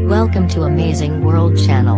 Welcome to Amazing World Channel.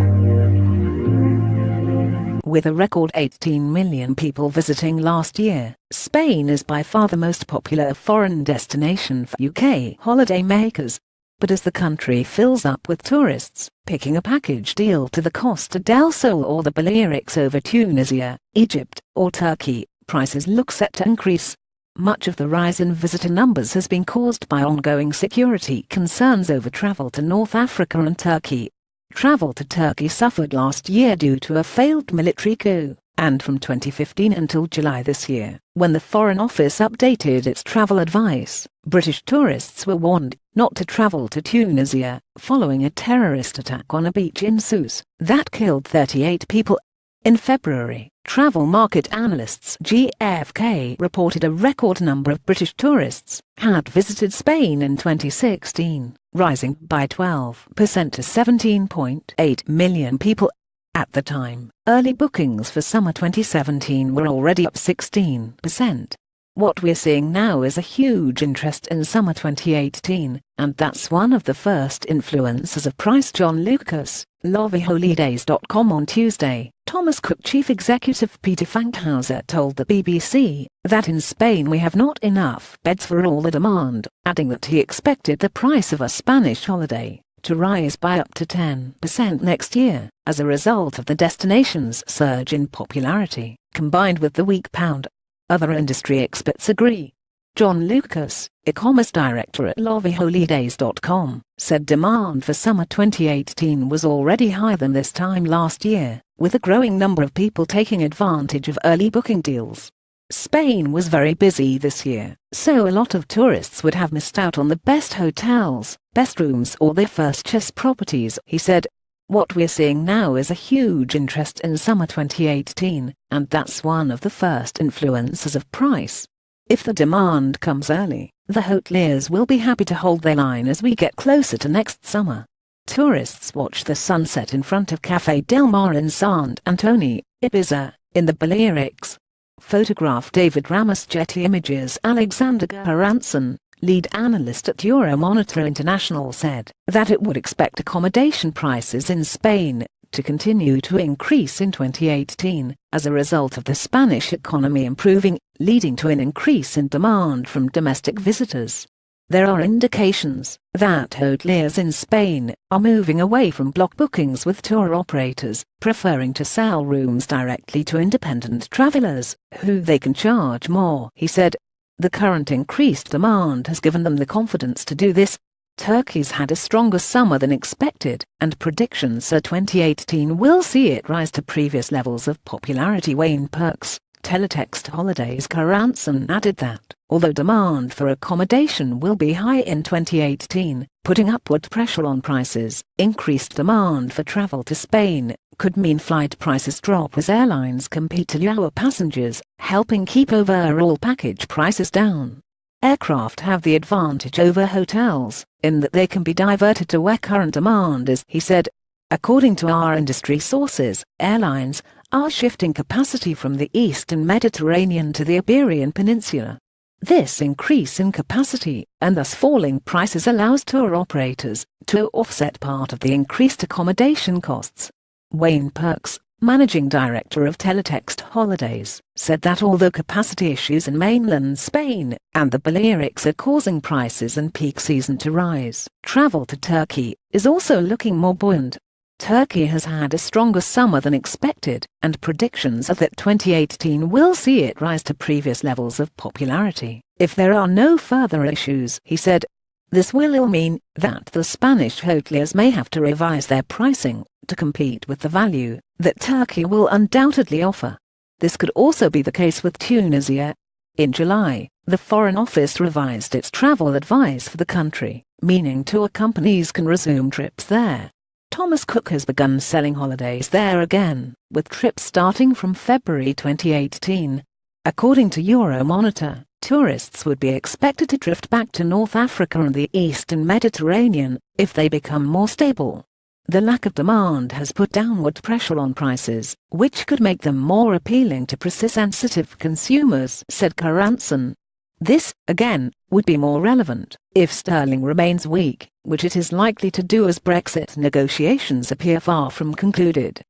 With a record 18 million people visiting last year, Spain is by far the most popular foreign destination for UK holidaymakers. But as the country fills up with tourists, picking a package deal to the Costa del Sol or the Balearics over Tunisia, Egypt, or Turkey, prices look set to increase. Much of the rise in visitor numbers has been caused by ongoing security concerns over travel to North Africa and Turkey. Travel to Turkey suffered last year due to a failed military coup, and from 2015 until July this year, when the Foreign Office updated its travel advice, British tourists were warned not to travel to Tunisia, following a terrorist attack on a beach in Sousse that killed 38 people. In February, travel market analysts GfK reported a record number of British tourists had visited Spain in 2016, rising by 12% to 17.8 million people. At the time, early bookings for summer 2017 were already up 16%. What we're seeing now is a huge interest in summer 2018, and that's one of the first influencers of price. John Lucas, holidays.com. On Tuesday, Thomas Cook chief executive Peter Fankhauser told the BBC that in Spain we have not enough beds for all the demand, adding that he expected the price of a Spanish holiday to rise by up to 10% next year, as a result of the destination's surge in popularity, combined with the weak pound. Other industry experts agree. John Lucas, e-commerce director at holidays.com, said demand for summer 2018 was already higher than this time last year, with a growing number of people taking advantage of early booking deals. Spain was very busy this year, so a lot of tourists would have missed out on the best hotels, best rooms or their first choice properties, he said. What we're seeing now is a huge interest in summer 2018, and that's one of the first influencers of price. If the demand comes early, the hoteliers will be happy to hold their line as we get closer to next summer. Tourists watch the sunset in front of Café Del Mar in Sant Antoni, Ibiza, in the Balearics. Photograph David Ramos. Getty Images. Alexander Garanson, lead analyst at Euromonitor International, said that it would expect accommodation prices in Spain to continue to increase in 2018 as a result of the Spanish economy improving, leading to an increase in demand from domestic visitors. There are indications that hoteliers in Spain are moving away from block bookings, with tour operators preferring to sell rooms directly to independent travelers, who they can charge more, he said. The current increased demand has given them the confidence to do this. Turkey's had a stronger summer than expected, and predictions are 2018 will see it rise to previous levels of popularity. Wayne Perks, Teletext Holidays. Karanson added that, although demand for accommodation will be high in 2018, putting upward pressure on prices, increased demand for travel to Spain could mean flight prices drop as airlines compete to lure passengers, helping keep overall package prices down. Aircraft have the advantage over hotels, in that they can be diverted to where current demand is, he said. According to our industry sources, airlines are shifting capacity from the eastern Mediterranean to the Iberian Peninsula. This increase in capacity, and thus falling prices, allows tour operators to offset part of the increased accommodation costs. Wayne Perks, managing director of Teletext Holidays, said that although capacity issues in mainland Spain and the Balearics are causing prices in peak season to rise, travel to Turkey is also looking more buoyant. Turkey has had a stronger summer than expected, and predictions are that 2018 will see it rise to previous levels of popularity if there are no further issues, he said. This will mean that the Spanish hoteliers may have to revise their pricing to compete with the value that Turkey will undoubtedly offer. This could also be the case with Tunisia. In July, the Foreign Office revised its travel advice for the country, meaning tour companies can resume trips there. Thomas Cook has begun selling holidays there again, with trips starting from February 2018. According to Euromonitor, tourists would be expected to drift back to North Africa and the eastern Mediterranean if they become more stable. The lack of demand has put downward pressure on prices, which could make them more appealing to price-sensitive consumers, said Karanson. This, again, would be more relevant if sterling remains weak, which it is likely to do as Brexit negotiations appear far from concluded.